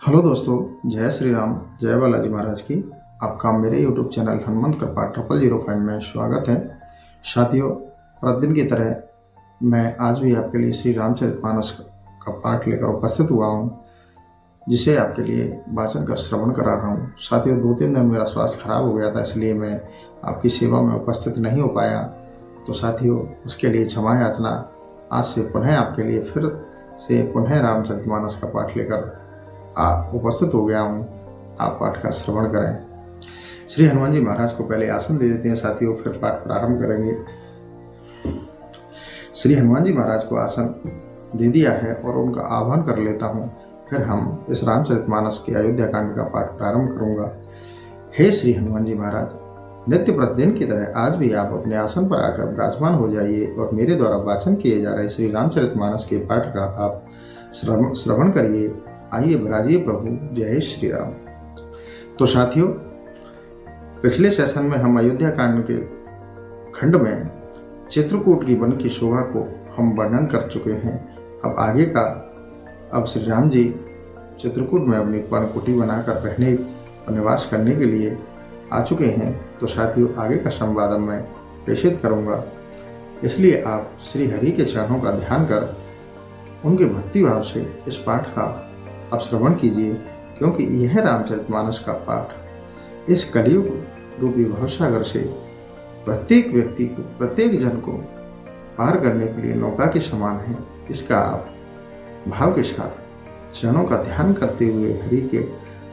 Hello दोस्तों, जय श्री राम, जय बालाजी महाराज की। आपका मेरे यूट्यूब चैनल हनुमंत कृपा 0005 में स्वागत है। साथियों, प्रतिदिन की तरह मैं आज भी आपके लिए श्री रामचरितमानस का पाठ लेकर उपस्थित हुआ हूँ, जिसे आपके लिए वाचन कर श्रवण करा रहा हूँ। साथियों, 2-3 दिन मेरा स्वास्थ्य खराब हो गया था, इसलिए मैं आपकी सेवा में उपस्थित नहीं हो पाया। तो साथियों, उसके लिए क्षमा याचना। आज से पुनः आपके लिए फिर से पुनः रामचरितमानस का पाठ लेकर उपस्थित हो गया हूँ। आप पाठ का श्रवण करें। श्री हनुमान जी महाराज को पहले आसन दे देते हैं साथियों, फिर पाठ प्रारंभ करेंगे। श्री हनुमान जी महाराज को आसन दे दिया है और उनका आह्वान कर लेता हूँ, फिर हम इस रामचरितमानस के अयोध्या कांड का पाठ प्रारंभ करूंगा। हे श्री हनुमान जी महाराज, नित्य प्रतिदिन की तरह आज भी आप अपने आसन पर आकर विराजमान हो जाइए और मेरे द्वारा वाचन किए जा रहे श्री रामचरितमानस के पाठ का आप श्रवण करिए। आइए विराजिए प्रभु, जय श्री राम। तो साथियों, पिछले सेशन में हम अयोध्या कांड के खंड में चित्रकूट की वन की शोभा को हम वर्णन कर चुके हैं। अब श्री राम जी चित्रकूट में अपनी पर्णकुटी बनाकर रहने और निवास करने के लिए आ चुके हैं। तो साथियों, आगे का संवाद मैं प्रेषित करूंगा, इसलिए आप श्री हरि के चरणों का ध्यान कर उनके भक्ति भाव से इस पाठ का आप श्रवण कीजिए, क्योंकि यह रामचरितमानस का पाठ इस कलयुग रूपी भवसागर से प्रत्येक व्यक्ति को, प्रत्येक जन को पार करने के लिए नौका के समान है। इसका आप भाव के साथ चरणों का ध्यान करते हुए,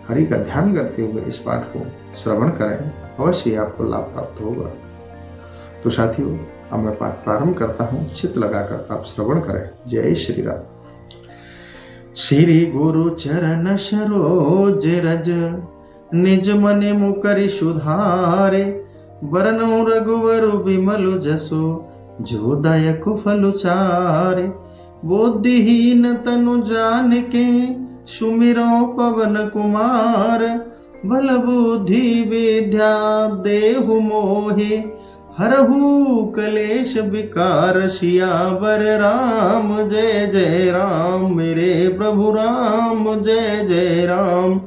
हरि का ध्यान करते हुए इस पाठ को श्रवण करें, अवश्य आपको लाभ प्राप्त होगा। तो साथियों, अब मैं पाठ प्रारंभ करता हूँ। चित्त लगाकर आप श्रवण करें। जय श्री राम। श्री गुरु चरण सरोज रज, निज मने मुकरि सुधारे, बरनउँ रघुवर बिमल जसो, जो दायक फल चारे। बुद्धिहीन तनु जानिके, सुमिरौ पवन कुमार, बल बुद्धि विद्या देहु मोहे, हरहु कलेश विकार। सियावर राम जय जय राम, मेरे प्रभु राम जय जय राम।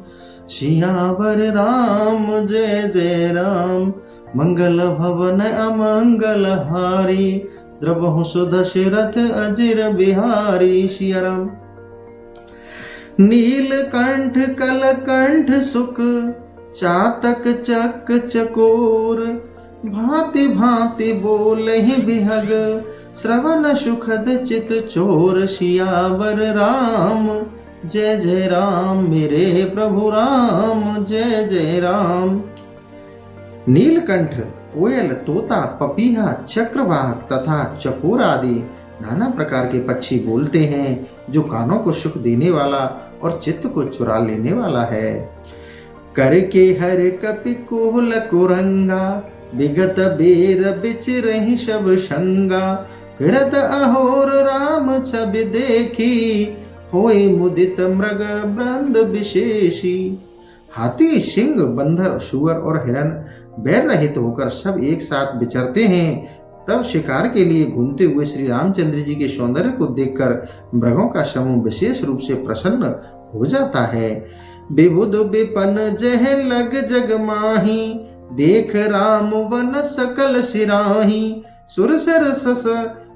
सियावर राम जय जय राम, मंगल भवन अमंगल हारी, द्रवहु सुदशरथ अजिर बिहारी। सिया राम। नीलकंठ कलकंठ सुख, चातक चक चकोर, भांति भांति बोलहि बिहग, श्रवण सुखद चित चोर। सियावर राम जय जय राम, मेरे प्रभु राम जय जय राम। नीलकंठ, कोयल, तोता, पपीहा, चक्रवाक तथा चकोर आदि नाना प्रकार के पक्षी बोलते हैं, जो कानों को सुख देने वाला और चित्त को चुरा लेने वाला है। करके हर कपि कोहल कुरंगा, विगत बेर बिच रही शब शंगा। फिरत अहोर राम छवि देखी, होई मुदित मृग वृंद विशेषी। हाथी, सिंह, बंदर, सुअर और हिरण बैर रहित होकर सब एक साथ विचरते हैं। तब शिकार के लिए घूमते हुए श्री रामचंद्र जी के सौंदर्य को देखकर मृगों का समूह विशेष रूप से प्रसन्न हो जाता है। विबुध विपन जह लग जग माही, देख राम वन सकल सिराही। सुर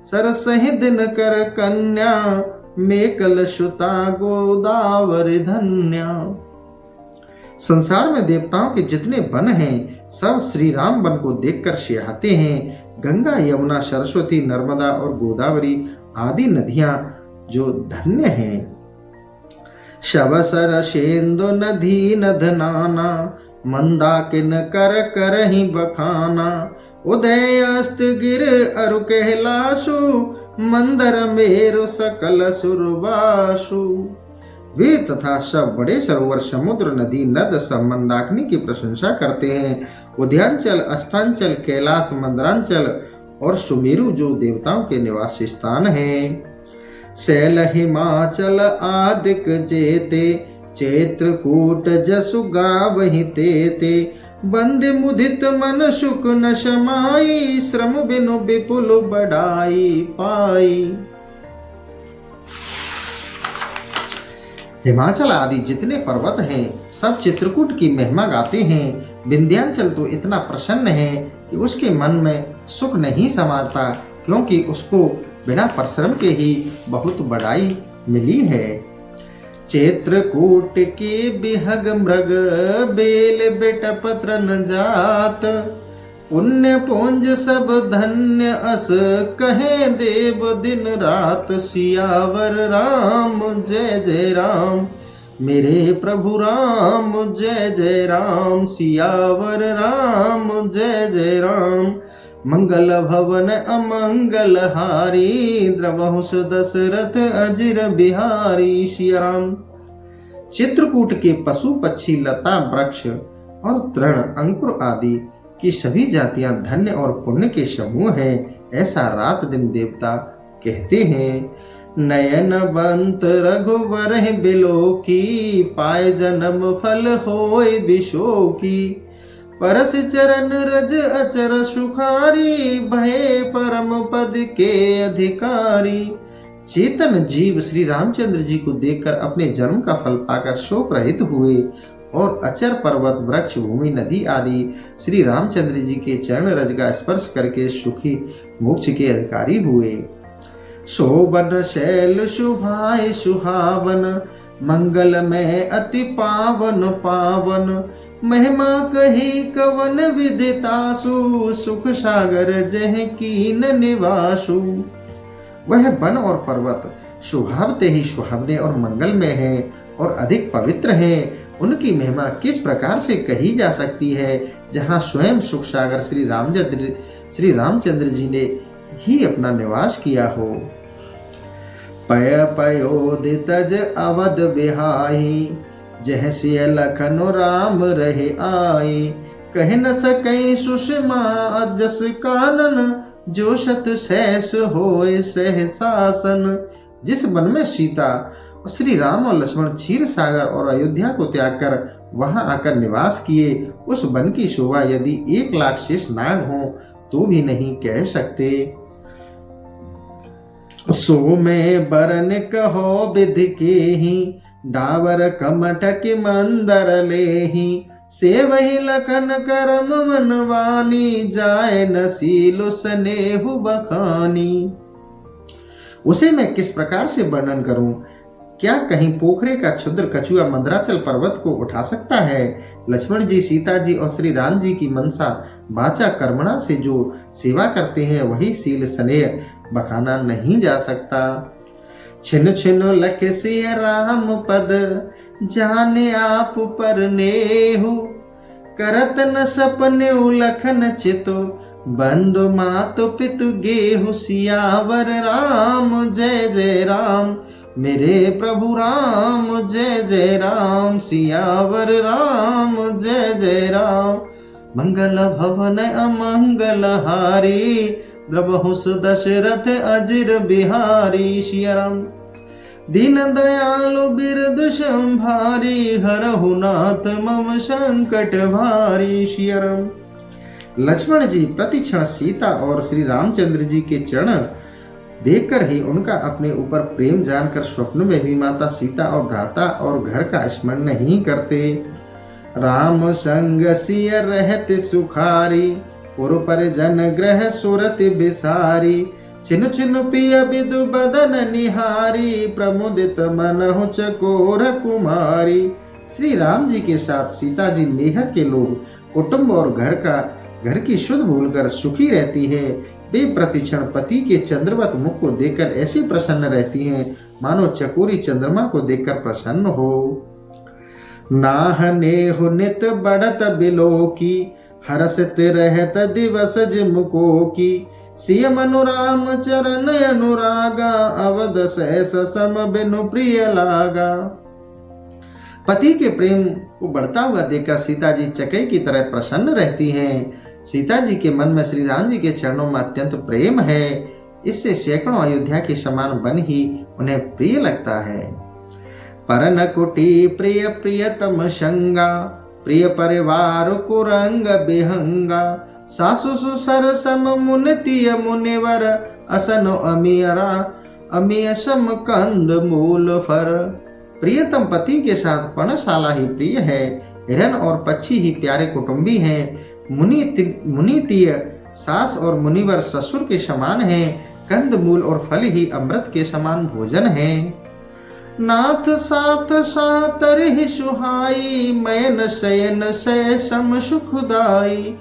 सरसहि दिन कर कन्या, मेकल सुता गोदावरी धन्या। संसार में देवताओं के जितने वन हैं, सब श्री राम वन को देखकर सिहाते हैं। गंगा, यमुना, सरस्वती, नर्मदा और गोदावरी आदि नदियां जो धन्य हैं। शब सरसेंदु नदी नद नाना, मंदाकिन कर करहि बखाना। उदय अस्त गिर अरु कैलाशु, मंदर मेरु सकल सुरवासु। वे तथा सब बड़े सरोवर, समुद्र, नदी, नद सब मंदाकिनी की प्रशंसा करते हैं। उदयांचल, अस्तांचल, कैलाश, मंदरांचल और सुमेरु जो देवताओं के निवास स्थान हैं। शैल, हिमाचल आदिक जेते, चैत्रकूट जसु गावहि तेते। बंदे मुदित मन सुख न समाई, श्रम बिनु विपुल बढ़ाई पाई। हिमाचल आदि जितने पर्वत हैं सब चित्रकूट की महिमा गाते हैं। विंध्याचल तो इतना प्रसन्न है कि उसके मन में सुख नहीं समाता, क्योंकि उसको बिना परिश्रम के ही बहुत बड़ाई मिली है। चित्रकूट के बिहग मृग बेल बेट पत्र न जात, पुण्य पुंज सब धन्य अस कहे देव दिन रात। सियावर राम जय जय राम, मेरे प्रभु राम जय जय राम। सियावर राम जय जय राम, मंगल भवन अमंगल हारी। द्रवहुस दशरथ अजिर बिहारी। सिया राम। चित्रकूट के पशु पक्षी लता वृक्ष और तृण अंकुर आदि कि सभी जातियां धन्य और पुण्य के समूह हैं, ऐसा रात दिन देवता कहते हैं। नयन बंत रघुवर बिलो की, पाए जन्म फल होय बिशोकी। परस चरण रज अचर सुखारी, भये परम पद के अधिकारी। चेतन जीव श्री रामचंद्र जी को देखकर अपने जन्म का फल पाकर शोक रहित हुए और अचर पर्वत वृक्ष भूमि नदी आदि श्री रामचंद्र जी के चरण रज का स्पर्श करके सुखी मोक्ष के अधिकारी हुए। शोभन शैल शुभाय सुहावन, मंगल में अति पावन पावन। महिमा कही कवन विदितासु, सुख सागर जह कीन निवासु। वह वन और पर्वत स्वभावते ही सुहावने और मंगलमय है और अधिक पवित्र हैं। उनकी महिमा किस प्रकार से कही जा सकती है, जहाँ स्वयं सुख सागर श्री रामचंद्र जी ने ही अपना निवास किया हो। पय पयोदितज अवध बिहाई, जह सिय लखन राम रहे आई। कह न सकई सुषमा जस कानन, जो शत सहस होय सह शासन। जिस वन में सीता श्री राम और लक्ष्मण क्षीर सागर और अयोध्या को त्याग कर वहां आकर निवास किए, उस वन की शोभा यदि 1,00,000 शेष नाग हो तो भी नहीं कह सकते। सो में बरन कहो विधि के ही, डावर कमठक मंदर लेही। से वही लखन करम मनवानी, जाय नसीलो स्नेहु बखानी। उसे मैं किस प्रकार से वर्णन करूं? क्या कहीं पोखरे का क्षुद्र कछुआ मंदराचल पर्वत को उठा सकता है? लक्ष्मण जी, सीता जी और श्री राम जी की मनसा वाचा कर्मणा से जो सेवा करते हैं, वही सील स्नेह बखाना नहीं जा सकता। छिन छिन लख सिय राम पद, जाने आप पर नेहु। करत न सपने लखन चितो, बंधु मातु पितु गेहु। सियावर राम जय जय राम, मेरे प्रभु राम जय जय राम। सियावर राम जय जय राम, मंगल भवन अमंगल हारी। द्रवहुस दशरथ अजिर बिहारी। सिया राम। दीन दयालु बिरद संभारी, हरहु नाथ मम संकट भारी। सिया राम। लक्ष्मण जी प्रतिक्षण सीता और श्री रामचंद्र जी के चरण देखकर ही उनका अपने ऊपर प्रेम जानकर स्वप्न में भी माता सीता और भ्राता और घर का स्मरण नहीं करते। राम संग सिय रहत सुखारी, पुर पर जन ग्रह सुरत बिसारी। छिन छिन पिय बिदु बदन निहारी, प्रमुदित मनहु चकोर कुमारी। श्री राम जी के साथ सीता जी मेहर के लोग कुटुंब और घर की शुद्ध भूलकर सुखी रहती है। वे प्रतिक्षण पति के चंद्रवत मुख को देखकर ऐसी प्रसन्न रहती हैं मानो चकोरी चंद्रमा को देखकर प्रसन्न हो। नाहने हो नित बढ़त बिलो की, हरसत रहत दिवस जिमुको की। सिय मनु राम चरण अनुरागा, अवध सहस सम बिनु प्रिय लागा। पति के प्रेम को बढ़ता हुआ देखकर सीता जी चकई की तरह प्रसन्न रहती हैं। सीता जी के मन में श्री राम जी के चरणों में अत्यंत प्रेम है, इससे सैकड़ों अयोध्या के समान वन ही उन्हें प्रिय लगता है। परन कुटी प्रिय प्रियतम संगा, प्रिय परिवार कुरंग बिहंगा। सासु सुसर सम मुनितिय मुनिवर, असन अमियरा अमिय सम कंद मूल फर। प्रियतम पति के साथ पर्णशाला ही प्रिय है। हिरन और पक्षी ही प्यारे कुटुंबी हैं। मुनितीय सास और मुनिवर ससुर के समान हैं। कंद मूल और फल ही अमृत के समान भोजन है। नाथ साथ सातर ही सुहाई, मैन शयन शय सम सुखदाई।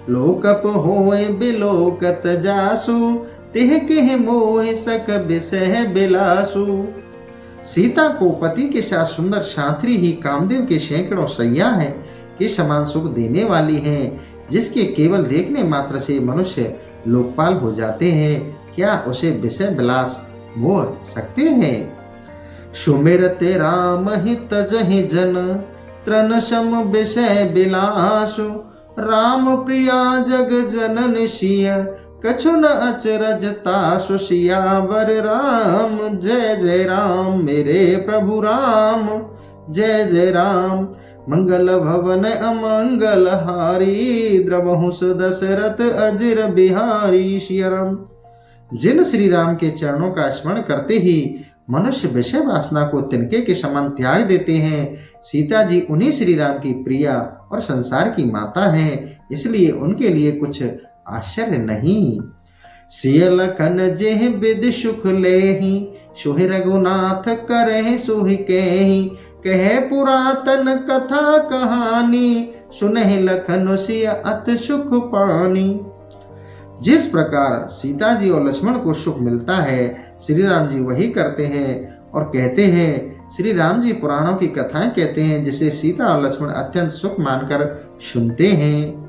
लोकप होए बिलोकत जासु, तिह के मोह सक बिसह बिलासु। सीता को पति के साथ सुंदर साथी ही कामदेव के सैकड़ों सैया है के समान सुख देने वाली हैं, जिसके केवल देखने मात्र से मनुष्य लोकपाल हो जाते हैं। क्या उसे विषय विलास मोह सकते हैं? सुमिरते राम ही तजहि जन, त्रन सम विषय बिलासु। राम प्रिया जग जनन सिय, कछु न अचरज तासु। सियावर राम जय जय राम, मेरे प्रभु राम जय जय राम। मंगल भवन अमंगल हारी, द्रवहु दशरथ अजिर बिहारी। सियाराम। जिन श्री राम के चरणों का स्मरण करते ही मनुष्य विषय वासना को तिनके के समान त्याग देते हैं। सीता जी उन्हीं श्री राम की प्रिया और संसार की माता हैं, इसलिए उनके लिए कुछ आश्चर्य नहीं। सिय लखन जेह विद सुख लेहि, सुहि रघुनाथ करहि सुहि केहि। कहे पुरातन कथा कहानी, सुनहि लखन सिय अत सुख पानी। जिस प्रकार सीता जी और लक्ष्मण को सुख मिलता है, श्री राम जी वही करते हैं और कहते हैं। श्री राम जी पुराणों की कथाएं कहते हैं, जिसे सीता और लक्ष्मण अत्यंत सुख मानकर सुनते हैं।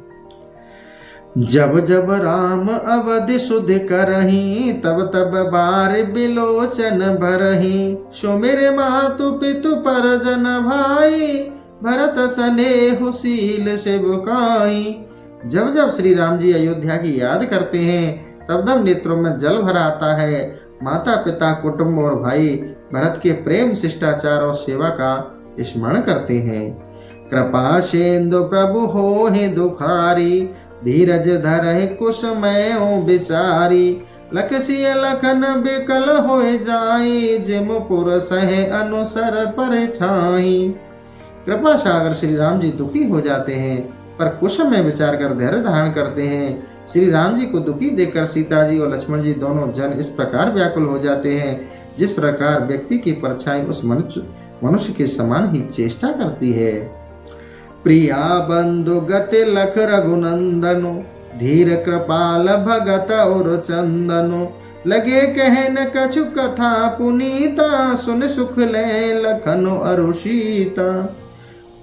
जब जब राम अवधि सुध करही, तब तब बार बिलोचन भरही। सो मेरे मातु पितु परजन भाई, भरत स्नेहु शील से बुकाई। जब जब श्री राम जी अयोध्या की याद करते हैं, तब तब नेत्रों में जल भर आता है। माता पिता कुटुंब और भाई भरत के प्रेम शिष्टाचार और सेवा का स्मरण करते हैं। कृपा सेंदु प्रभु हो ही दुखारी, धीरज धरहि कुसमय बिचारी। लखसिय लखन बिकल होए जाई, जिम पुर सहे अनुसर पर छाई। कृपा सागर श्री राम जी दुखी हो जाते हैं, पर कुछ में विचार कर धैर्य धारण करते हैं। श्री राम जी को दुखी देखकर सीता जी और लक्ष्मण जी दोनों जन इस प्रकार व्याकुल हो जाते हैं, जिस प्रकार व्यक्ति की परछाई उस मनुष्य के समान ही चेष्टा करती है। प्रिया बंधु गति लख रघुनंदनो, धीर कृपाल भगत और चंदनो। लगे कहन कछु कथा पुनीता, सुन सुख ले लखनो अरुषीता।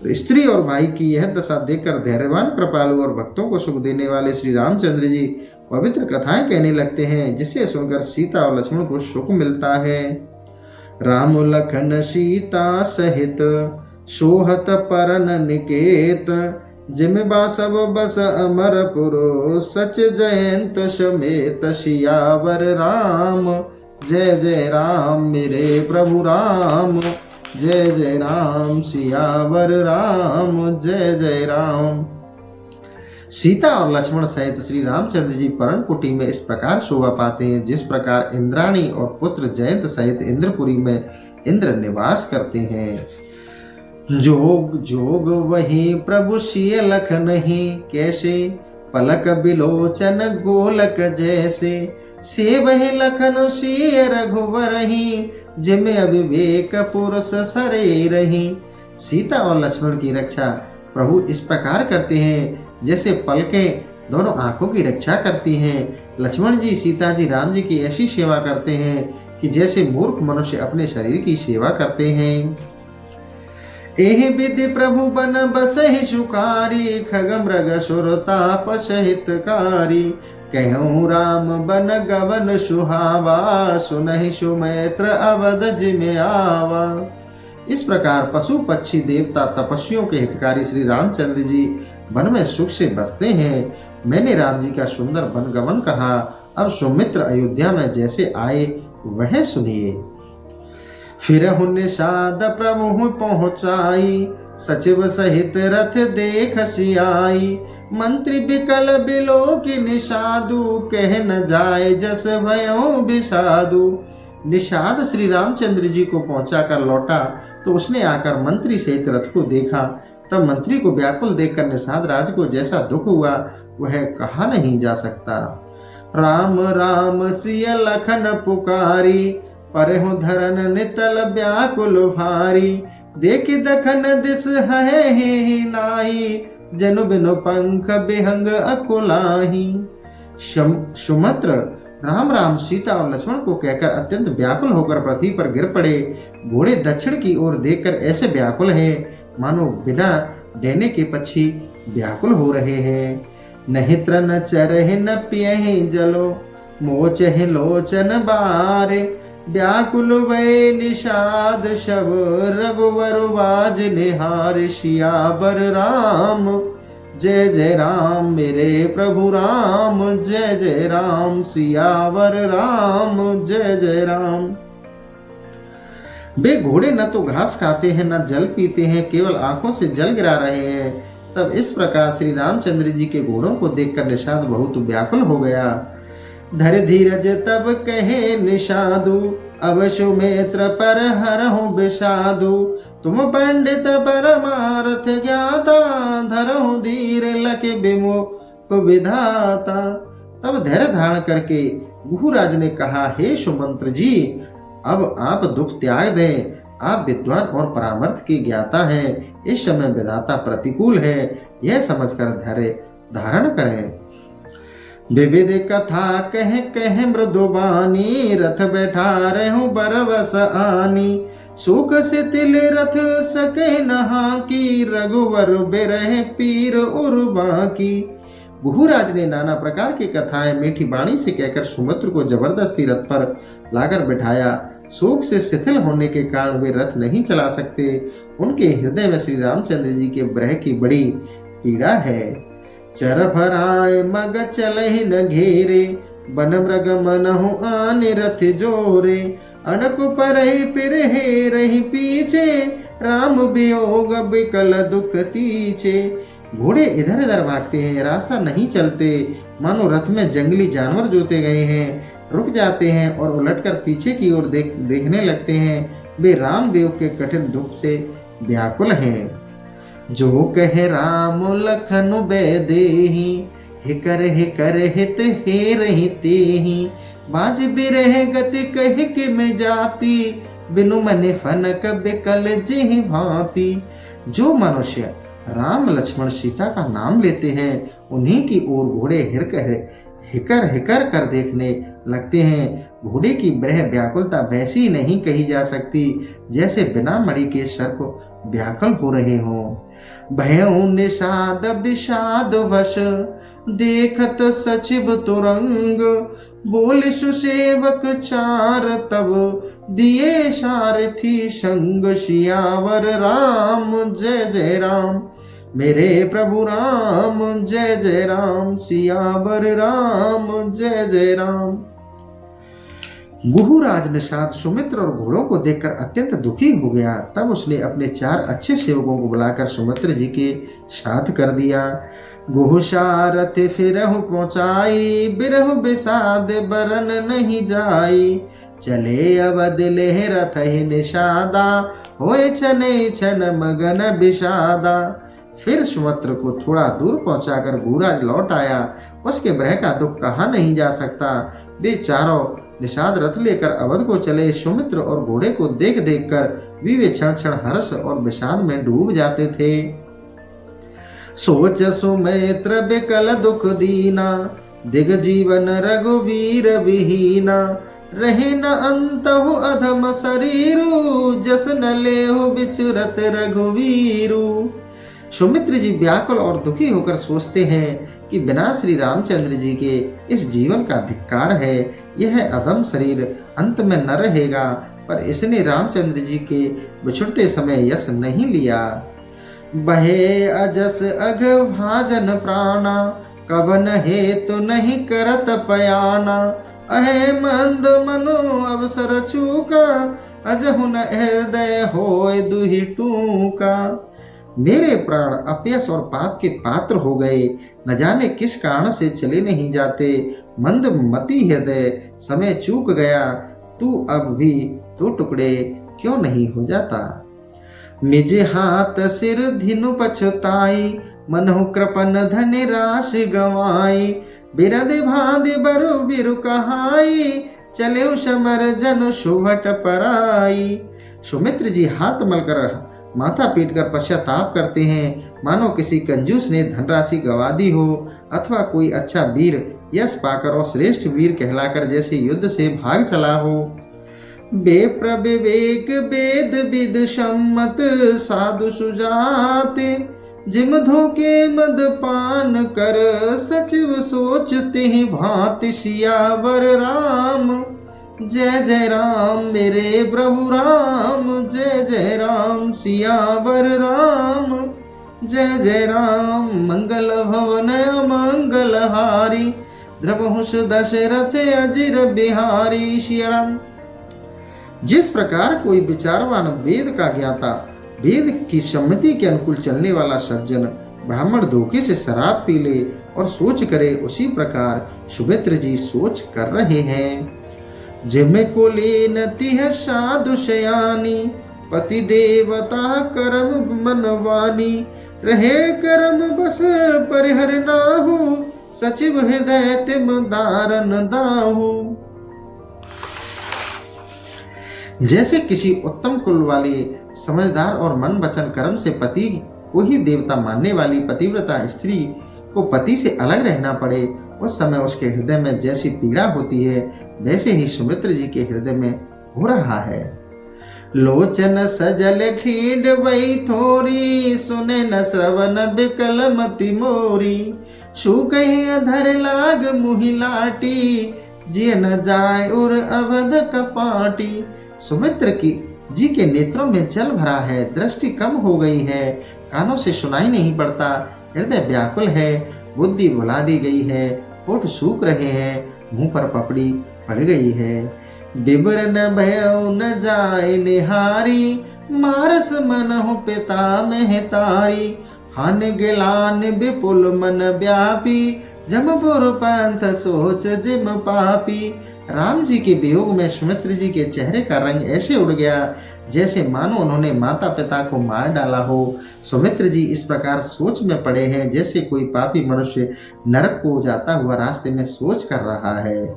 स्त्री और भाई की यह दशा देखकर धैर्यवान कृपालु और भक्तों को सुख देने वाले श्री रामचंद्र जी पवित्र कथाएं कहने लगते हैं, जिसे सुनकर सीता और लक्ष्मण को सुख मिलता है। राम लखन सीता सहित, सोहत परन निकेत। जिम बासव बस अमरपुर, सच जयंत समेत। सियावर राम जय जय राम, मेरे प्रभु राम जय जय राम। सियावर राम जय जय राम। सीता और लक्ष्मण सहित श्री रामचंद्र जी पर्ण कुटी में इस प्रकार शोभा पाते हैं, जिस प्रकार इंद्राणी और पुत्र जयंत सहित इंद्रपुरी में इंद्र निवास करते हैं। जोग जोग वही प्रभु सिय लख नहीं, कैसे पलक बिलोचन गोलक जैसे। सेवहि लखन सिय रघुवरहि, जिम अविवेक पुरुष सरे रही। सीता और लक्ष्मण की रक्षा प्रभु इस प्रकार करते हैं, जैसे पलकें दोनों आंखों की रक्षा करती हैं। लक्ष्मण जी सीता जी राम जी की ऐसी सेवा करते हैं कि जैसे मूर्ख मनुष्य अपने शरीर की सेवा करते हैं। एहि विधि प्रभु बन बसहि सुखारी, खग मृग सुर तापस हितकारी। कहूँ राम बन गवन सुहावा, सुनहि सुमैत्र अवध जिमि आवा। इस प्रकार पशु पक्षी देवता तपस्वियों के हितकारी श्री रामचंद्र जी वन में सुख से बसते हैं। मैंने राम जी का सुंदर वन गमन कहा, अब सुमित्र अयोध्या में जैसे आए वह सुनिए। फिर निषाद प्रभु पहुँचाई, सचिव सहित रथ देख सियाई। मंत्री बिकल बिलो की निषादु, कह न जाए जस भयो विषादु। निषाद श्री रामचंद्र जी को पहुंचा कर लौटा तो उसने आकर मंत्री सहित रथ को देखा। तब मंत्री को व्याकुल देखकर निषाद राज को जैसा दुख हुआ वह कहा नहीं जा सकता। राम राम सिय लखन पुकारी, परहु धरन नितल व्याकुल भारी। देखि दखन दिस है ही नाई, जनु बिनु पंख बिहंग अकुलाही। सुमंत्र राम राम सीता और लक्ष्मण को कहकर अत्यंत व्याकुल होकर पृथ्वी पर गिर पड़े। घोड़े दक्षिण की ओर देखकर ऐसे व्याकुल हैं मानो बिना डेने के पक्षी व्याकुल हो रहे हैं। नहीं त्रन चरहि न पियहि जलो, मोचहि लोचन बारे। व्याकुल वै निषाद शव, रघुवर बाज निहार। सियावर राम जय जय राम, मेरे प्रभु राम जय जय राम। सियावर राम जय जय राम। वे घोड़े न तो घास खाते हैं न जल पीते हैं, केवल आंखों से जल गिरा रहे हैं। तब इस प्रकार श्री रामचंद्र जी के घोड़ों को देखकर निषाद बहुत व्याकुल हो गया। धर धीरज तब कहे निषादु, अब सुमित्र पर हरहु विषादु। तुम पंडित परमार्थ ज्ञाता, धरहु धीर लख विमुख विधाता। तब धैर्य धारण करके गुहुराज ने कहा, हे सुमंत्र जी, अब आप दुख त्याग दें। आप विद्वान और परामर्थ के ज्ञाता हैं। इस समय विधाता प्रतिकूल है, यह समझकर धैर्य धारण करें। विविध कथा कह कह मृदुबानी, रथ बैठा रहूं बरवस आनी। सुख से तिल रथ सके नहा की, रघुवर बिरह पीर उर्वा की। गुहुराज ने नाना प्रकार की कथाएं मीठी वाणी से कहकर सुमित्र को जबरदस्ती रथ पर लाकर बिठाया। शोक से शिथिल होने के कारण वे रथ नहीं चला सकते। उनके हृदय में श्री रामचंद्र जी के विरह की बड़ी पीड़ा है। चर भराए मग चलहि न घेरे, बन मृग मनहु आन रथ जोरे। अनक परहि फिर हे रही पीछे, राम वियोग बिकल दुख तीछे। घोड़े इधर उधर भागते हैं, रास्ता नहीं चलते, मानो रथ में जंगली जानवर जोते गए हैं। रुक जाते हैं और उलटकर पीछे की ओर देखने लगते हैं। वे राम वियोग के कठिन दुख से व्याकुल हैं। जो कहे राम लखन बेदेही, हिकर हिकर हित हे रही तेही। बाज बिरह गति कह के में जाती, बिनु मने फनक बिकल जिहि भांति। जो मनुष्य राम लक्ष्मण सीता का नाम लेते हैं, उन्हीं की ओर घोड़े हिकर हिकर कर देखने लगते हैं। घोड़े की विरह व्याकुलता वैसी नहीं कही जा सकती जैसे बिना मणि के सर्प व्याकुल हो रहे हों। भयउ निषाद विषाद वश, देखत सचिव तुरंग। बोले सुसेवक चार तब, दिए सारथी संग। सियावर राम जय जय राम, मेरे प्रभु राम जय जय राम। सियावर राम जय जय राम। गुहुराज निषाद सुमित्र और घोड़ों को देखकर अत्यंत दुखी हो गया। तब उसने अपने 4 अच्छे सेवकों को बुलाकर सुमित्र जी के साथ कर दिया। गुहु सारथ फिरहु पहुँचाई, बिरहु विषाद बरन नहीं जाई। चले अवध लेह रथ ही निषादा, होए छने छन मगन विषादा। फिर सुमित्र को थोड़ा दूर पहुंचाकर गुहुराज लौट आया। उसके विरह का दुख कहा नहीं जा सकता। वे चारों निषाद रथ लेकर अवध को चले। सुमित्र और घोड़े को देख देख कर वे क्षण क्षण हर्ष और विषाद में डूब जाते थे। सोच सुमित्र बिकल दुख दीना, दिग जीवन रघुवीर विहीना। रहे न अंतहु अधम शरीरु, जस न लेहु बिचरत रघुवीरु। सुमित्र जी व्याकुल और दुखी होकर सोचते हैं कि बिना श्री रामचंद्र जी के इस जीवन का धिक्कार है। यह अधम शरीर अंत में न रहेगा, पर इसने रामचंद्र जी के बिछुड़ते समय यश नहीं लिया। बहे अजस अघ भाजन प्राणा, कवन हेतु नहीं करत पयाना। अहे मंद मनो अवसर चूका, अजहु न हृदय होय दुहि टूका। मेरे प्राण अपयश और पाप के पात्र हो गए, न जाने किस कारण से चले नहीं जाते। मंद मति हृदय, समय चूक गया, तू अब भी 2 टुकड़े क्यों नहीं हो जाता। निज हाथ सिर धिनु पछताई, मनहु कृपन धन राशि गवाई। बिरद भादि बरु बिरु कहाई, चले समर जन सुभट पराई। सुमित्र जी हाथ मलकर माथा पीटकर पश्चाताप करते हैं, मानो किसी कंजूस ने धनराशि गवा दी हो, अथवा कोई अच्छा वीर यश पाकर और श्रेष्ठ वीर कहलाकर जैसे युद्ध से भाग चला हो। बेप्रविवेक वेद विद सम्मत साधु सुजात, जिम धोखे मदपान कर सचिव सोचते ही भांति। सियावर राम जय जय राम मेरे प्रभु राम, जय जय राम सियावर राम जय जय राम। मंगल भवन मंगल हारी, द्रवहुष दशरथ अजिर बिहारी। सिया राम। जिस प्रकार कोई विचारवान वेद का ज्ञाता, वेद की सम्मति के अनुकूल चलने वाला सज्जन ब्राह्मण धोखे से शराब पी ले और सोच करे, उसी प्रकार सुमित्र जी सोच कर रहे हैं। जिम को लेनती है साधु शयानी, पति देवता कर्म मनवानी। रहे कर्म बस परिहर नाहु, सचिव हृदय तिम दारन दाहु। जैसे किसी उत्तम कुल वाले समझदार और मन वचन कर्म से पति को ही देवता मानने वाली पतिव्रता स्त्री को पति से अलग रहना पड़े, उस समय उसके हृदय में जैसी पीड़ा होती है, वैसे ही सुमित्र जी के हृदय में हो रहा है। लोचन सजल ठीड वही थोरी, सुने न श्रवण बिकल मति मोरी। सुकहि अधर लाग मुहि लाटी, जिय न जाय उर अवध कपाटी। सुमित्र की जी के नेत्रों में जल भरा है, दृष्टि कम हो गई है, कानों से सुनाई नहीं पड़ता, हृदय व्याकुल है, बुद्धि भुला दी गई है, होठ सूख रहे हैं, मुंह पर पपड़ी पड़ गई है। बिबरन भयो न जाय निहारी, मारस मनहु पिता में तारी। हान गिलान विपुल मन व्यापी, जमपुर पंथ सोच जिम पापी। राम जी के वियोग में सुमित्र जी के चेहरे का रंग ऐसे उड़ गया जैसे मानो उन्होंने माता पिता को मार डाला हो। सुमित्र जी इस प्रकार सोच में पड़े हैं जैसे कोई पापी मनुष्य नरक को जाता हुआ रास्ते में सोच कर रहा है।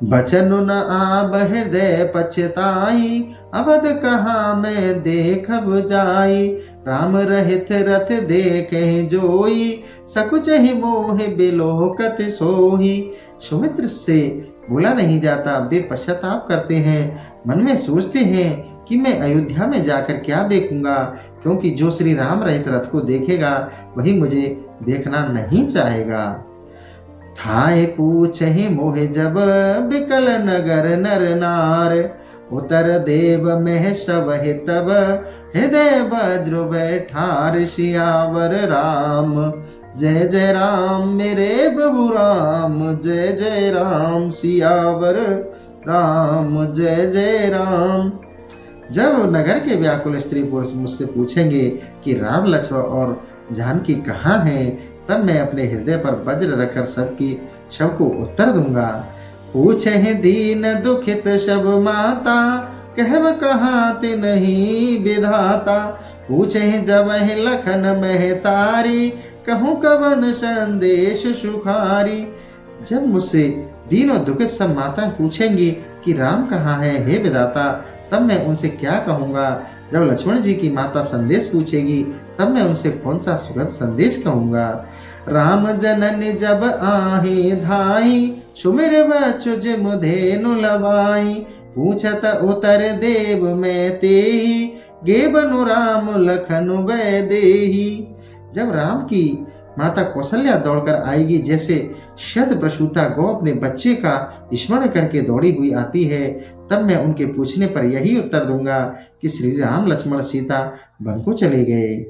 बचन न आब हृदय पछताई, अवध कहाँ मैं देखब जाई। राम रहित रथ देखे जोई, सकुच ही मोह बिलोकत सोही। सुमित्र से बोला नहीं जाता, वे पश्चाताप करते हैं, मन में सोचते हैं कि मैं अयोध्या में जाकर क्या देखूंगा, क्योंकि जो श्री राम रहित रथ को देखेगा वही मुझे देखना नहीं चाहेगा। थाए पूछहि मोहि जब बिकल नगर नर नार, उतर देव में सबहि तब हृदय वज्र बैठार। सियावर राम जय जय राम मेरे प्रभु राम, जय जय राम सियावर राम जय जय राम। जब नगर के व्याकुल स्त्री पुरुष मुझसे पूछेंगे कि राम लक्ष्मण और जानकी कहाँ हैं, तब मैं अपने हृदय पर वज्र रखकर सबको उत्तर दूंगा। पूछे दीन दुखित सब माता, कहब कहाँ ते नहीं विधाता। पूछे जब लखन महतारी, कहूँ कवन संदेश सुखारी। जब मुझसे दीन और दुखित सब माताएं पूछेंगी कि राम कहाँ है हे विधाता, तब मैं उनसे क्या कहूँगा। जब लक्ष्मण जी की माता संदेश पूछेगी तब मैं उनसे कौन सा सुखद संदेश कहूँगा। राम जननी जब आही धाई, सुमिर बच्चु जिम धेनु लवाई। पूछत उतर देव में तेही, गे बनु राम लखनु वै देही। जब राम की माता कौशल्या दौड़कर आएगी जैसे शत प्रसूता गौ अपने बच्चे का स्मरण करके दौड़ी हुई आती है, तब मैं उनके पूछने पर यही उत्तर दूंगा कि श्री राम लक्ष्मण सीता वन को चले गए।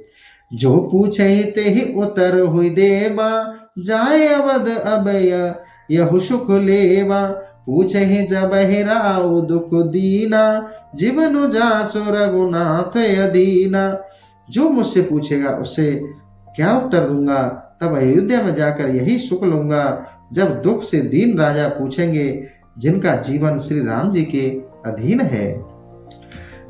जो पूछे ते ही उतर हुई देवा, जाए अवध अभय यहु सुख लेवा। पूछे जब राव दुख दीना, जीवनु जासु रघुनाथ अदीना। जो मुझसे पूछेगा उससे क्या उत्तर दूंगा, तब अयोध्या में जाकर यही सुख लूंगा जब दुख से दीन राजा पूछेंगे जिनका जीवन श्री राम जी के अधीन है।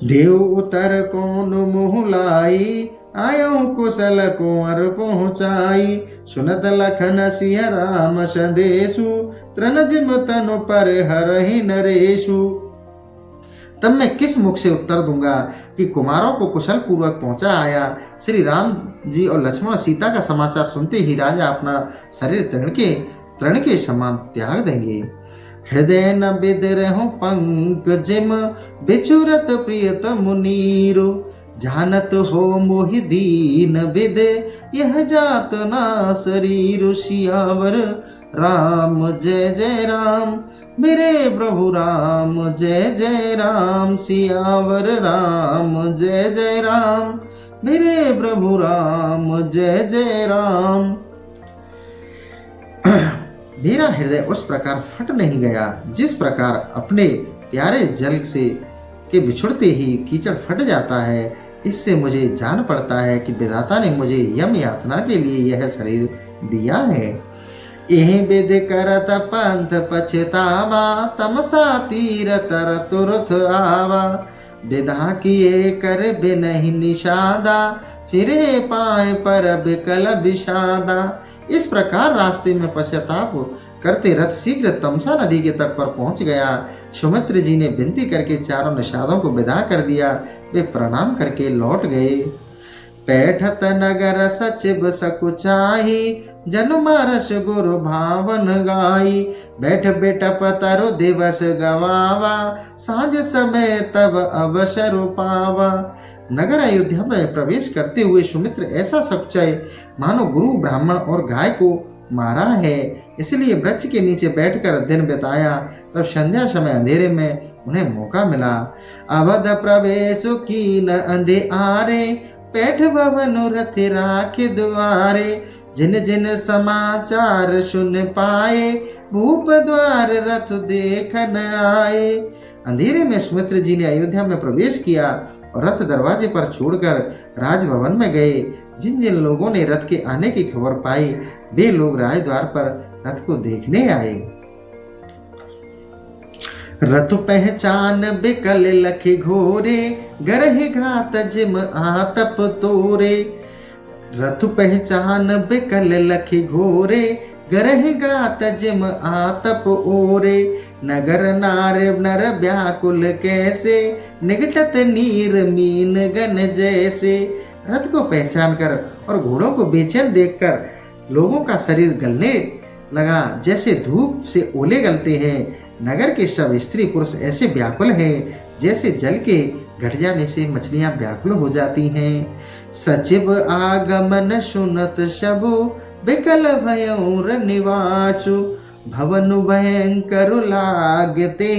देव उतर कौन मोह लाई, आयो कुशल कुंवर पहुँचाई। सुनत लखन सिंह राम संदेशु, तृण जिम तनु पर हरहि नरेशु। तब मैं किस मुख से उत्तर दूंगा कि कुमारों को कुशल पूर्वक पहुंचा आया। श्री राम जी और लक्ष्मण सीता का समाचार सुनते ही राजा अपना शरीर तृण के समान त्याग देंगे। हृदय न बिदरहु पंकजिम, बिचुरत प्रियत मुनीरो। जानत हो मोहि दीन बिद, यह जात ना शरीर। सियावर राम जय जय राम, मेरे प्रभु राम जय जय राम। सियावर राम जय जय राम, मेरे प्रभु राम जय जय राम। मेरा हृदय उस प्रकार फट नहीं गया जिस प्रकार अपने प्यारे जल से के बिछुड़ते ही कीचड़ फट जाता है। इससे मुझे जान पड़ता है कि विधाता ने मुझे यम यातना के लिए यह शरीर दिया है। यह विद करत पंथ पछतावा, तमसा तीर तर तुरथ आवा। विधा किए कर बिनहि निषादा, फिरे पाए पर बिकल विषादा। इस प्रकार रास्ते में पश्चाताप करते रथ शीघ्र तमसा नदी के तट पर पहुंच गया। सुमित्र जी ने विनती करके चारों निषादों को विदा कर दिया। वे प्रणाम करके लौट गए। पैठत नगर सचिव सकुचाही, जन्मारस गुरु भावन गाई। बैठ बेटप तरु दिवस गवावा, साँझ समय तब अवसर पावा। नगर अयोध्या में प्रवेश करते हुए सुमित्र ऐसा सकुचाए मानो गुरु ब्राह्मण और गाय को मारा है, इसलिए वृक्ष के नीचे बैठकर दिन बिताया। तब संध्या समय अंधेरे में उन्हें मौका मिला। अवध प्रवेश कीन अंधेरे, पैठ भवन रथ राखे द्वारे। जिन जिन समाचार सुन पाए, भूप द्वार रथ देखन आए। अंधेरे में सुमित्र जी ने अयोध्या में प्रवेश किया और रथ दरवाजे पर छोड़कर राजभवन में गए। जिन जिन लोगों ने रथ के आने की खबर पाई, वे लोग राजद्वार पर रथ को देखने आए। रथ पहचान बिकल लखि घोरे, गरहि घात जिम आतप तोरे। रथ पहचान बिकल लखि घोरे, गरहि घात जिम आतप ओरे। नगर नार नर व्याकुल कैसे, निकटत नीर मीन गन जैसे। रथ को पहचान कर और घोड़ों को बेचैन देखकर लोगों का शरीर गलने लगा, जैसे धूप से ओले गलते हैं। नगर के सब स्त्री पुरुष ऐसे व्याकुल हैं जैसे जल के घट जाने से मछलियां व्याकुल हो जाती हैं। सचिव आगमन सुनत सबो, बिकल भयोर निवासु। भवन भयंकर लागते,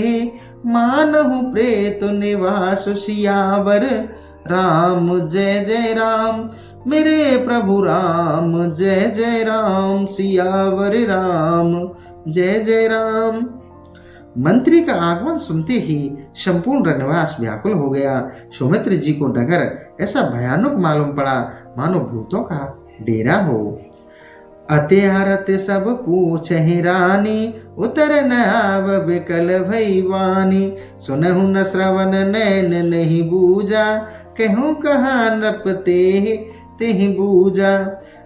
मानहु प्रेत निवास। सियावर राम जय जय राम, मेरे प्रभु राम जय जय राम। सियावर राम जय जय राम। मंत्री का आगमन सुनते ही संपूर्ण रनवास व्याकुल हो गया। सुमित्र जी को नगर ऐसा भयानक मालूम पड़ा मानो भूतों का डेरा हो। अत्यारत सब पूछहि रानी, उतर न आव बिकल भई वानी। सुनहु न श्रवण नैन नहीं बूझा, कहूँ कहा नृप तेहि बूझा।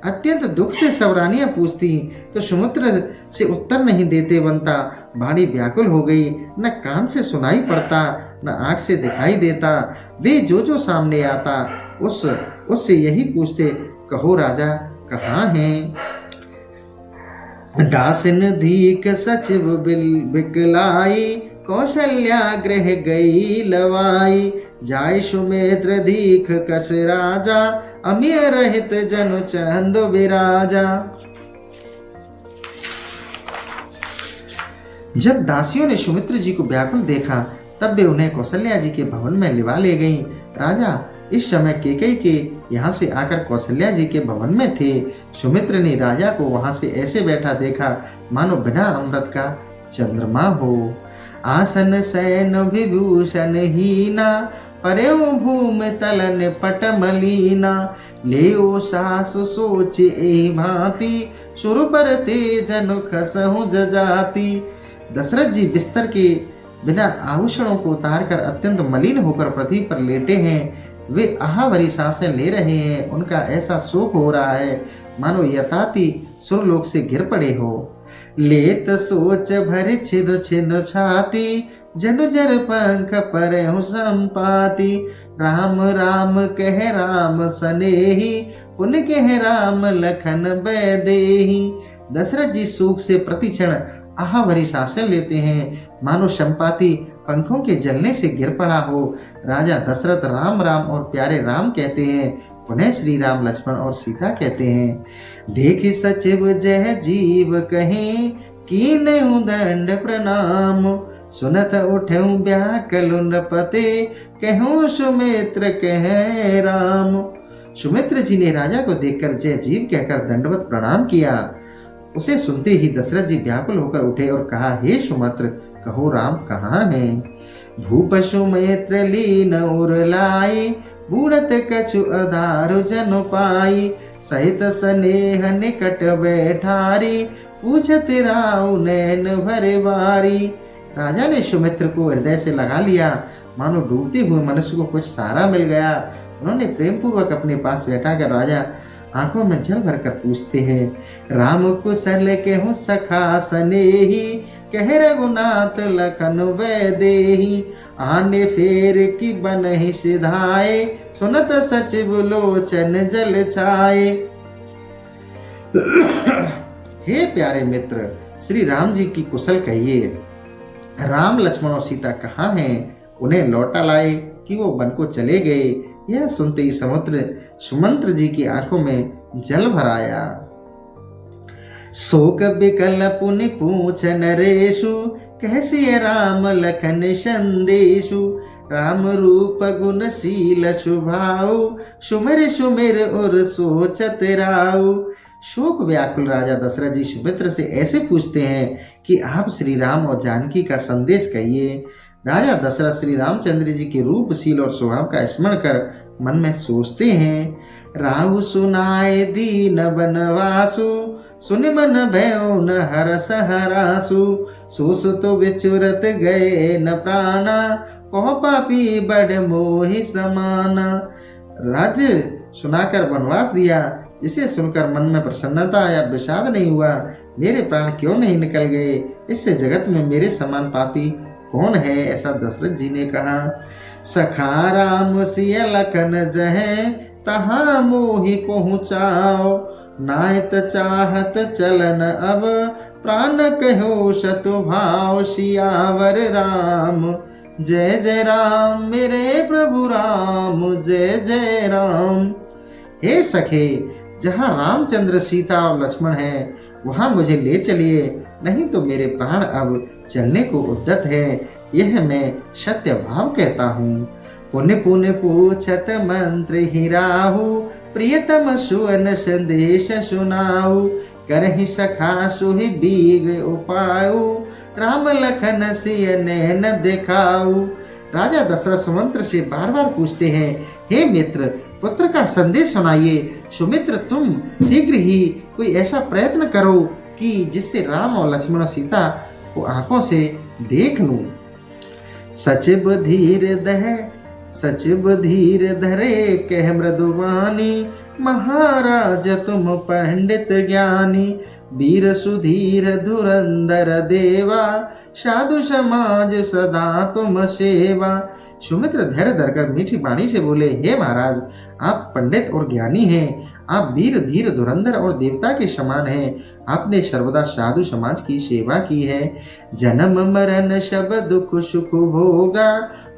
अत्यंत दुख से सब रानियां पूछती तो सुमित्र से उत्तर नहीं देते बनता। बाड़ी व्याकुल हो गई, न कान से सुनाई पड़ता न आंख से दिखाई देता। वे जो जो सामने आता उससे यही पूछते, कहो राजा कहाँ हैं। दासिन धीक सचिव बिकलाई, कौशल्या गृह गई लवाई। जाय सुमित्र दीख कस राजा, अमीय रहित जनु चंद विराजा। जब दासियों ने सुमित्र जी को व्याकुल देखा तब वे उन्हें कौशल्या जी के भवन में लिवा ले गईं। राजा इस समय केकई के यहाँ से आकर कौशल्या जी के भवन में थे। सुमित्र ने राजा को वहां से ऐसे बैठा देखा मानो बिना अमृत का चंद्रमा हो। आसन शयन विभूषण हीना, पर्यो भूम तलन पट मलीना। लेओ सास सोच ए भांति, सुर पर तेजन खसहु जजाति। दशरथ जी बिस्तर के बिना आभूषणों को उतार कर अत्यंत मलिन होकर पृथ्वी पर लेटे हैं। वे आहावरी सांसें ले रहे हैं। उनका ऐसा शोक हो रहा है मानो यताति सुरलोक से गिर पड़े हो। लेत सोच भर छिन छिन छाती, जनु जर पंख पर संपाति। राम राम कह राम सनेही, पुन कह राम लखन बैदेही। दशरथ जी शोक से प्रतिक्षण आहावरी सांसें लेते हैं, मानो संपाति पंखों के जलने से गिर पड़ा हो। राजा दशरथ राम राम और प्यारे राम कहते हैं, पुनः श्री राम लक्ष्मण और सीता कहते हैं। देखि सचिव जय जीव कहें, कीन्हु दंड प्रणाम। सुनत उठें व्याकुल नृपते, कहूँ सुमित्र कह राम। सुमित्र जी ने राजा को देखकर जय जीव कहकर दंडवत प्रणाम किया। उसे सुनते ही दशरथ जी व्याकुल होकर उठे और कहा, हे सुमित्र, कहो राम कहाँ हैं? भूप सुमित्र लीन उर लाई, बूढ़त कछु आधार जन पाई। सहित स्नेह निकट बैठारी, पूछत राव नैन भर बारी। राजा ने सुमित्र को हृदय से लगा लिया, मानो डूबते हुए मनुष्य को कुछ सहारा मिल गया। उन्होंने प्रेम पूर्वक अपने पास बैठा कर राजा आंखों में जल भरकर पूछते हैं, राम कुशल कहूँ सखा सनेही, कह रघुनाथ लखन वैदेही। आने फेर की बनहि सिधाए, सुनत सचिव लोचन जल छाए। हे प्यारे मित्र, श्री राम जी की कुशल कहिए। राम लक्ष्मण और सीता कहाँ हैं? उन्हें लौटा लाए कि वो वन को चले गए। यह सुनते ही सुमंत्र जी की आंखों में जल भर आया। शोक बिकल पुनि पूछ नरेशु, कहसिय राम लखन संदेशु। राम रूप गुण शील स्वभाव, सुमिर सुमिर और सोचत राव। शोक व्याकुल राजा दशरथ जी सुमित्र से ऐसे पूछते हैं कि आप श्री राम और जानकी का संदेश कहिए। राजा दशरथ श्री रामचंद्र जी के रूप शील और स्वभाव का स्मरण कर मन में सोचते हैं, राहु सुनाए दीन बनवासु, सुन मन भयो न हरस हरासु। सोस तो विचुरत गए न प्राणा, कहो पापी बड़ मोहि समाना। राज्य सुनाकर वनवास दिया, जिसे सुनकर मन में प्रसन्नता या विषाद नहीं हुआ। मेरे प्राण क्यों नहीं निकल गए? इससे जगत में मेरे समान पापी कौन है? ऐसा दशरथ जी ने कहा। सखा राम सिय लखन जहे, तहाँ मोहि पहुँचाओ। नायत चाहत चलन अब, प्राण कहो शतु भाव। सियावर राम जय जय राम, मेरे प्रभु राम जय जय राम। हे सखे, जहाँ रामचंद्र सीता और लक्ष्मण हैं, वहाँ मुझे ले चलिए, नहीं तो मेरे प्राण अब चलने को उद्यत है। यह मैं सत्य भाव कहता हूँ। पुण्य पुण्य पूछत मंत्र ही राहु, प्रियतम सुवन संदेश सुनाऊ। करहि सखा सुहि बीग उपायु, राम लखन सिय नैन दिखाऊ। राजा दशरथ सुमंत्र से बार बार पूछते हैं, हे मित्र, पुत्र का संदेश सुनाइए। सुमित्र, तुम शीघ्र ही कोई ऐसा प्रयत्न करो कि जिससे राम और लक्ष्मण और सीता को आंखों से देख लूं। सचिव धीर धरे कह मृदुवानी, महाराज तुम पंडित ज्ञानी। वीर सुधीर धुरंधर देवा, साधु समाज सदा तुम सेवा। सुमित्र धैर्य धरकर मीठी वाणी से बोले, हे महाराज, आप पंडित और ज्ञानी हैं। आप वीर धीर धुरंधर और देवता के समान हैं। आपने सर्वदा साधु समाज की सेवा की है। जन्म मरण सब दुख सुख भोगा,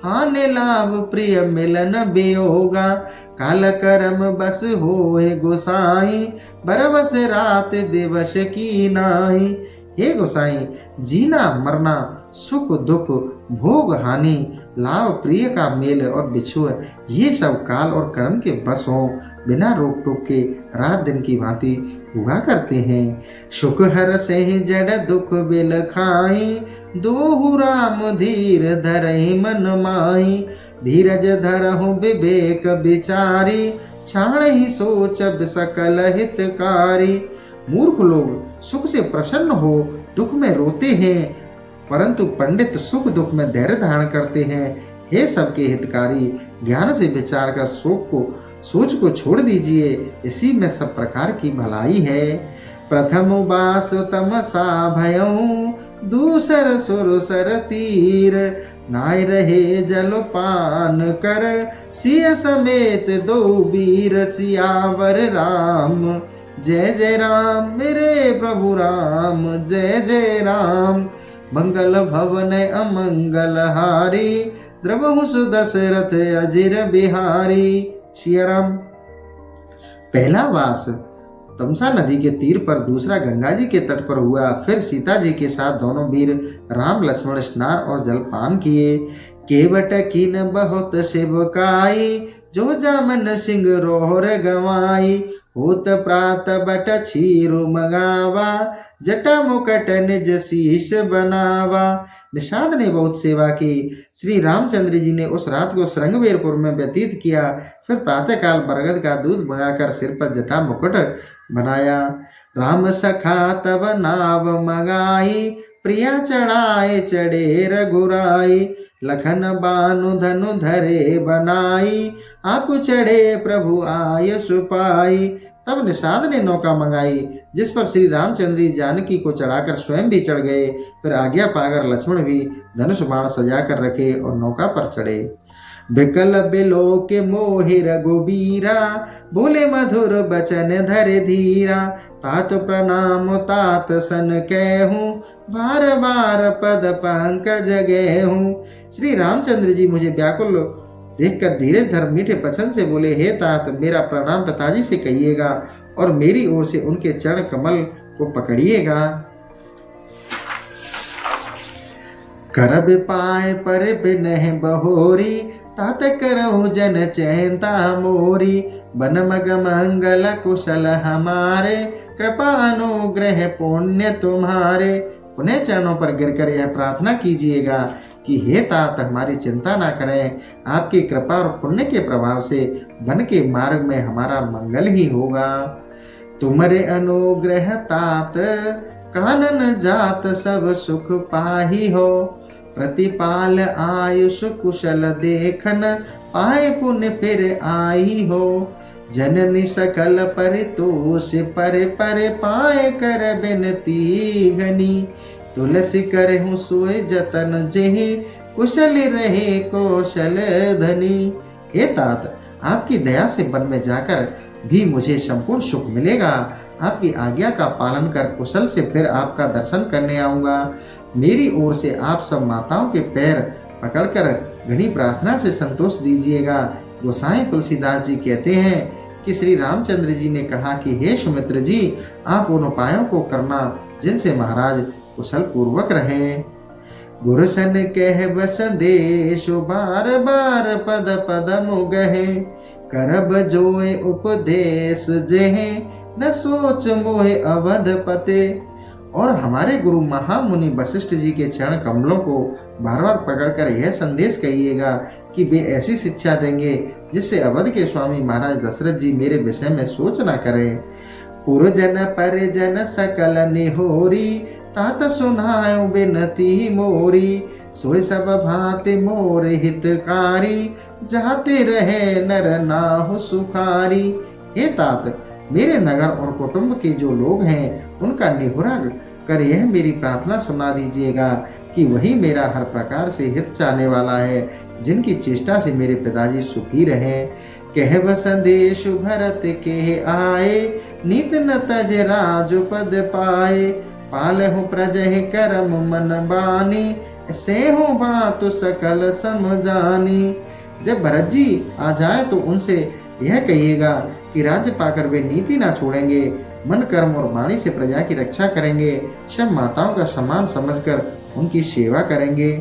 हानि लाभ प्रिय मिलन वियोगा। काल कर्म बस होए गोसाई, बरबस रात दिवस की नाई। हे गोसाई, जीना मरना, सुख दुख, भोग हानि, लाभ प्रिय का मेल और बिछुआ, ये सब काल और कर्म के बस हों, बिना रोक टोक के रात दिन की भांति हुआ करते हैं। सुख हर से जड़ दुख बिल खाई, दोहु राम धीर धरहि मन माई। धीरज धरहु विवेक विचारी, छाण ही सोचब सकल हितकारी। मूर्ख लोग सुख से प्रसन्न हो दुख में रोते हैं परंतु पंडित सुख दुख में धैर्य धारण करते हैं। हे सबके हितकारी, ज्ञान से विचार कर सोच को छोड़ दीजिए, इसी में सब प्रकार की भलाई है। प्रथम बास तमसा भयऊ, दूसर सुरसर तीर, नाय रहे जलपान कर, सिय समेत दो वीर, सियावर राम। जय जय राम मेरे प्रभु राम, जय जय राम। मंगल भवन अमंगल हारी, द्रवहु सुदशरथ अजिर बिहारी। श्री राम। पहला वास तमसा नदी के तीर पर, दूसरा गंगा जी के तट पर हुआ। फिर सीता जी के साथ दोनों वीर राम लक्ष्मण स्नान और जलपान किए। केवट कीन बहुत शिवकाई, जो जामन सिंह रोहर गवाई। होत प्रात बट छीरु मंगावा, जटा मुकट निज शीश बनावा। निषाद ने बहुत सेवा की। श्री रामचंद्र जी ने उस रात को श्रृंगवेरपुर में व्यतीत किया। फिर प्रातःकाल बरगद का दूध मंगाकर सिर पर जटा मुकुट बनाया। राम सखा तब नाव मंगाई, प्रिया चढ़ाए चढ़े रघुराई। लखन बानु धनु धरे बनाई, आप चढ़े प्रभु आय सुपाई। तब निषाद ने नौका मंगाई, जिस पर श्री रामचंद्र जी जानकी को चढ़ाकर स्वयं भी चढ़ गए। फिर आज्ञा पाकर लक्ष्मण भी धनुष बाण सजा कर रखे और नौका पर चढ़े। बिकल बिलो के मोहि रघुबीरा, बोले मधुर बचन धर धीरा। तात प्रणाम तात सन कहूँ, बार बार पद पंकज गेहूँ। श्री रामचंद्र जी मुझे व्याकुल देखकर धीरे धर मीठे पसंद से बोले, हे तात, मेरा प्रणाम पिताजी से कहिएगा और मेरी ओर से उनके चरण कमल को पकड़िएगा। करब पाए पर बिनह बहोरी, तात करहु जन चैनता मोरी। बन मग मंगल कुशल हमारे, कृपा अनुग्रह पुण्य तुम्हारे। पुनः चरणों पर गिरकर यह प्रार्थना कीजिएगा कि हे तात, हमारी चिंता ना करें, आपकी कृपा और पुण्य के प्रभाव से वन के मार्ग में हमारा मंगल ही होगा। तुम्हारे अनुग्रह तात, कानन जात सब सुख पाही हो। प्रतिपाल आयुष कुशल देखन, पाए पुण्य फिर आई हो। जननी सकल परितोष पर पाए कर बिनती घनी। तुलसी करहु सोय जतन जेहि, कुशल रहे कौशल धनी। हे तात, आपकी दया से वन में जाकर भी मुझे संपूर्ण सुख मिलेगा। आपकी आज्ञा का पालन कर कुशल से फिर आपका दर्शन करने आऊंगा। मेरी ओर से आप सब माताओं के पैर पकड़कर घनी प्रार्थना से संतोष दीजिएगा। गोसाई तुलसीदास जी कहते हैं कि श्री रामचंद्र जी ने कहा कि हे सुमित्र जी, आप उन उपायों को करना जिनसे महाराज कुशल पूर्वक रहें। गुरुसन कह बस देश, बार बार पद पद मुगहे। करब जोए उपदेश जेहे, न सोच मोहे अवध पते। और हमारे गुरु महामुनि वशिष्ठ जी के चरण कमलों को बार बार पकड़कर यह संदेश कहिएगा कि वे ऐसी शिक्षा देंगे जिससे अवध के स्वामी महाराज दशरथ जी मेरे विषय में सोच न करें। पुरजन परिजन सकल निहोरी, तात सुनायो बिनती मोरी। सोई सब भांति मोर हितकारी, जाते रहे नर नाहु सुखारी। हे तात, मेरे नगर और कुटुंब के जो लोग हैं उनका निहुरा कर यह मेरी प्रार्थना सुना दीजिएगा कि वही मेरा हर प्रकार से हित चाहने वाला है, जिनकी चेष्टा से मेरे पिताजी सुखी रहे। कह संदेश भरत के आए, नित न तज राज पद पाए। पालहु प्रजहि करम मन बानी, से हो बात सकल समझानी। जब भरत जी आ जाए तो उनसे यह कहिएगा कि राज्य पाकर वे नीति ना छोड़ेंगे, मन कर्म और वाणी से प्रजा की रक्षा करेंगे, सब माताओं का सम्मान समझकर उनकी सेवा करेंगे।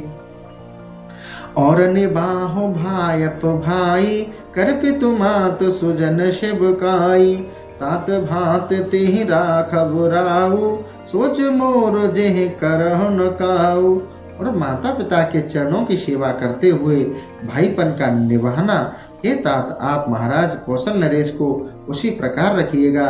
और निबाहो भायप भाई, कर पितु मात सुजन शिवकाई। तात भात तिहि राखब राऊ, सोच मोर जेह करहु न काऊ। और माता पिता के चरणों की सेवा करते हुए भाईपन का निभाना। हे तात, आप महाराज कौशल नरेश को उसी प्रकार रखिएगा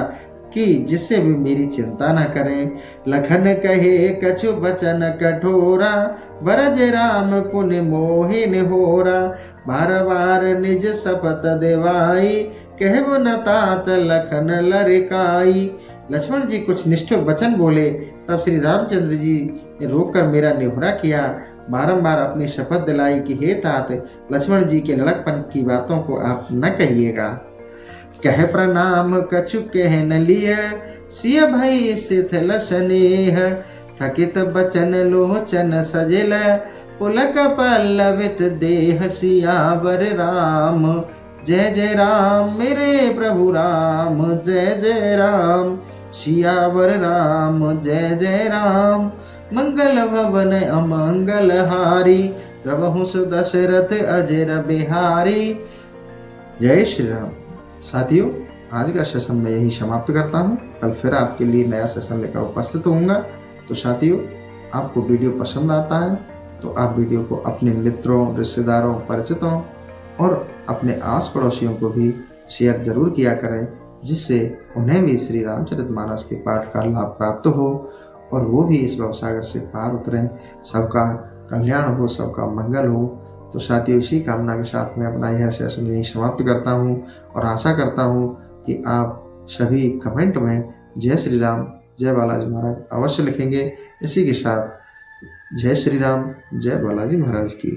कि जिससे भी मेरी चिंता न करें। लखन कहे कछु बचन कठोरा, बरज राम पुनि मोहिन होरा। बार बार निज शपथ देवाई, कहबो न तात लखन लरिकाई। लक्ष्मण जी कुछ निष्ठुर वचन बोले, तब श्री रामचंद्र जी ने रोककर मेरा निहोरा किया, बारंबार अपनी शपथ दिलाई कि हे तात, लक्ष्मण जी के लड़कपन की बातों को आप न कहिएगा। कह प्रणाम कछु कह न लिय, सिय भई शिथिल स्नेह। थकित बचन लोचन सजल, पुलक पल्लवित देह। सियावर राम जय जय राम, मेरे प्रभु राम जय जय राम। सियावर राम जय जय राम, मंगल भवन अमंगल हारी। द्रवहु सुदशरथ अजर बिहारी। जय श्री राम। साथियों, आज का सेशन मैं यही समाप्त करता हूँ। कल फिर आपके लिए नया सेशन लेकर उपस्थित होऊंगा। तो साथियों, आपको वीडियो पसंद आता है तो आप वीडियो को अपने मित्रों, रिश्तेदारों, परिचितों और अपने आस पड़ोसियों को भी शेयर जरूर किया करें, जिससे उन्हें भी श्री रामचरितमानस के पाठ का लाभ प्राप्त हो और वो भी इस भवसागर से पार उतरें, सबका कल्याण हो, सबका मंगल हो। तो साथियों, इसी कामना के साथ मैं अपना यह सेशन यही समाप्त करता हूँ और आशा करता हूँ कि आप सभी कमेंट में जय श्री राम, जय बालाजी महाराज अवश्य लिखेंगे। इसी के साथ जय श्री राम, जय बालाजी महाराज की।